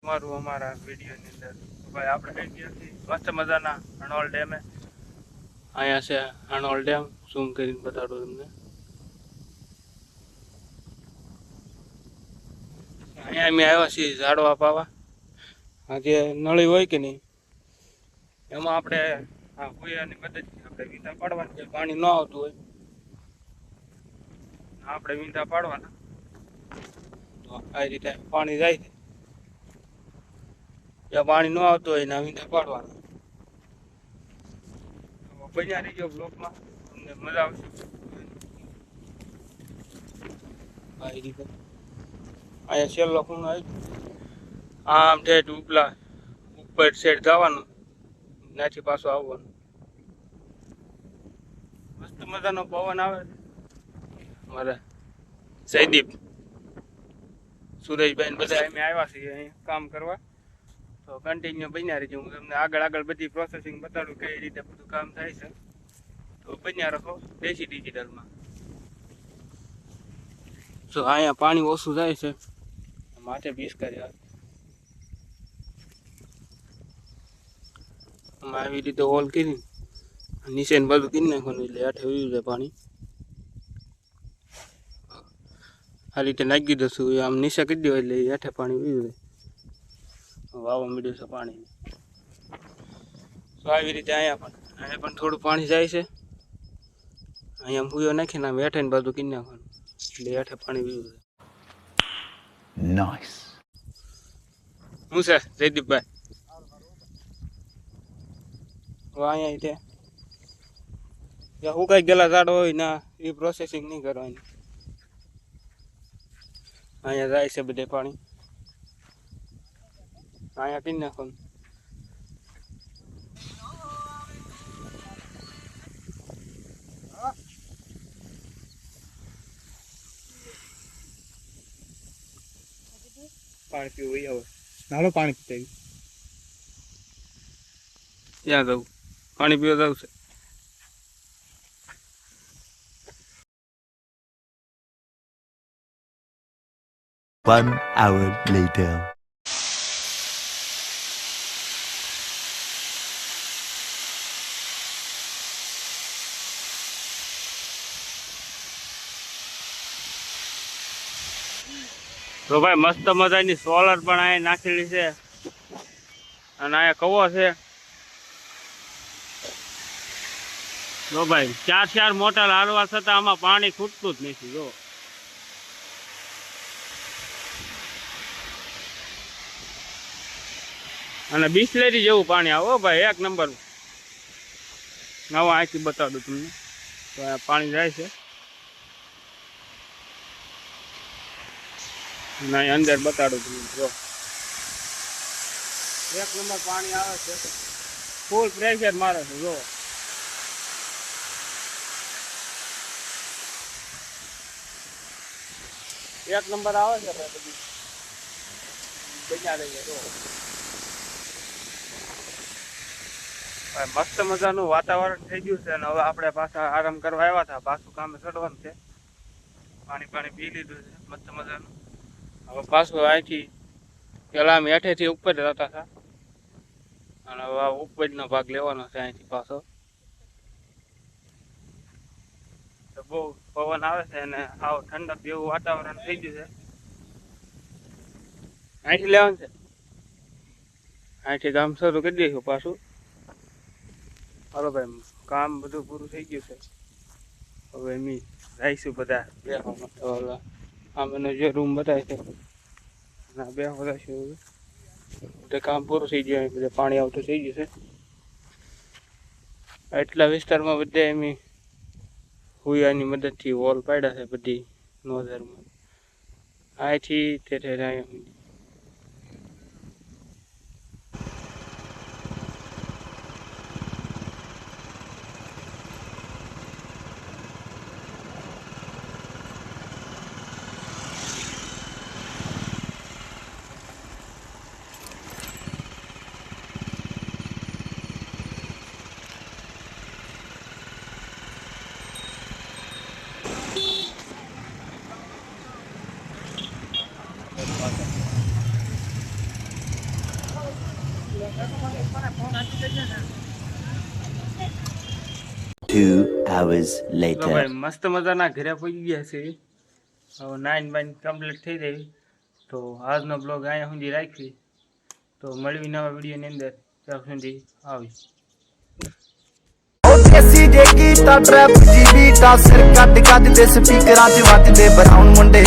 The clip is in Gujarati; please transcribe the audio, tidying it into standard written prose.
તમારું અમારા વિડીયોની અંદર. ભાઈ આપણે કઈ ગયા છીએ મસ્ત મજાના હણોલ ડેમે. અહીંયા છે હણોલ ડેમ, ઝૂમ કરીને બતાડું તમને. અહીંયા અમે આવ્યા છીએ ઝાડવા પાવા. આ જે નળી હોય કે નહીં એમાં આપણે આ કુયાની મદદથી આપણે વીંધા પાડવાના છે. પાણી ન આવતું હોય આપણે વીંધા પાડવાના, તો આ રીતે પાણી જાય છે. જ્યાં પાણી ન આવતું હોય એના વીંધા પાડવાના. બન્યા રહીજો બ્લોકમાં, તમને મજા આવશે. આ રીતે અહીંયા છેલ્લો ખૂણો આવી આમ ઠેઠ ઉપલા ઉપર સાઈડ જવાનું, ત્યાંથી પાછું આવવાનું. મસ્ત મજાનો પવન આવે છે. અમારા જયદીપ સુરેશભાઈ બધા અમે આવ્યા છીએ અહીંયા કામ કરવા, તો કન્ટિન્યુ બન્યા રહીજો. હું તમને આગળ બધી પ્રોસેસિંગ બતાડું કઈ રીતે બધું કામ થાય છે. તો બન્યા રહો દેશી ડિજિટલમાં. તો અહીંયા પાણી ઓછું જાય છે માટે પીસ કર્યા. આવી રીતે હોલ કરી નીચે બધું કરી નાખવાનું, એટલે આઠે વયું જાય પાણી. આ રીતે નાખી દઈશું, આમ નીચે કરી દો એટલે આઠે પાણી વયું જાય. વાવા મળ્યું છે પાણી. તો આવી રીતે અહીંયા પણ થોડું પાણી જાય છે. અહીંયા ભૂયો નાખીને આમ હેઠે ને બધું કરી નાખવાનું, એટલે હેઠે પાણી વયું જાય. નાઈસ. શું છે જયદીપભાઈ? અહીંયા હું કઈ ગયેલા ઝાડ હોય ના એ પ્રોસેસિંગ નહીં કરવાની. અહીંયા જાય છે બધે પાણી, અહીંયા કરી નાખવાનું. પાણી પીવું હવે નાનો પાણી પીતા ત્યાં જવું, પાણી પીવા જવું છે. One hour later. તો ભાઈ મસ્ત મજાની સોલર પણ અહીંયા નાખેલી છે, અને અહીંયા કવો છે. જો ભાઈ ચાર મોટર હાલવા છતાં આમાં પાણી ખૂટતું જ નથી. જો અને બિસ્લેરી જેવું પાણી આવો ભાઈ, એક નંબર. નવા અહીંથી બતાડું તમને. તો અહીંયા પાણી જાય છે અને અહીં અંદર બતાડું તમને. જો એક નંબર પાણી આવે છે, ફૂલ પ્રેશર મારે છે. જો એક નંબર આવે છે બધી બન્યા રહીએ. જો મસ્ત મજાનું વાતાવરણ થઈ ગયું છે, અને હવે આપણે પાછા આરામ કરવા આવ્યા હતા. પાછું કામે ચડવાનું છે. પાણી પી લીધું છે મસ્ત મજાનું. હવે પાછું અહીંથી પેલા અમે હેઠેથી ઉપર જતા હતા, અને હવે ઉપરનો ભાગ લેવાનો છે અહીંથી પાછો. તો બહુ પવન આવે છે અને આવ ઠંડક જેવું વાતાવરણ થઈ ગયું છે. અહીંથી લેવાનું છે, અહીંથી કામ શરૂ કરી દઈશું પાછું. હાલો ભાઈ, કામ બધું પૂરું થઈ ગયું છે. હવે અમે રહીશું બધા બેસવામાં. આમ એનો જે રૂમ બતાવે છે ના બેસવા રહીશું. બધે કામ પૂરું થઈ ગયું, બધે પાણી આવતું થઈ ગયું છે. એટલા વિસ્તારમાં બધે અમે હુયાની મદદથી વોલ પાડ્યા છે બધી નોઝરમાં. અહીંથી તે અહીંયા hours તો later. ભાઈ મસ્ત મજાના ઘરે પહોંચી ગયા છે. હવે નાઈન બાઈન કમ્પ્લીટ થઈ જાય તો આજનો બ્લોગ અહીંયા સુધી રાખવી. તો મળવી નવા વિડીયોની અંદર, ત્યાં સુધી આવી. ਦੇਸੀ ਜੇ ਗੀਤਾ ਟਰੈਪ ਜੀ ਬੀਟਾ ਸਿਰ ਕੱਟ ਕੱਟ ਦੇ ਸਪੀਕਰਾਂ 'ਚ ਵੱਜਦੇ ਬਰਾਊਨ ਮੁੰਡੇ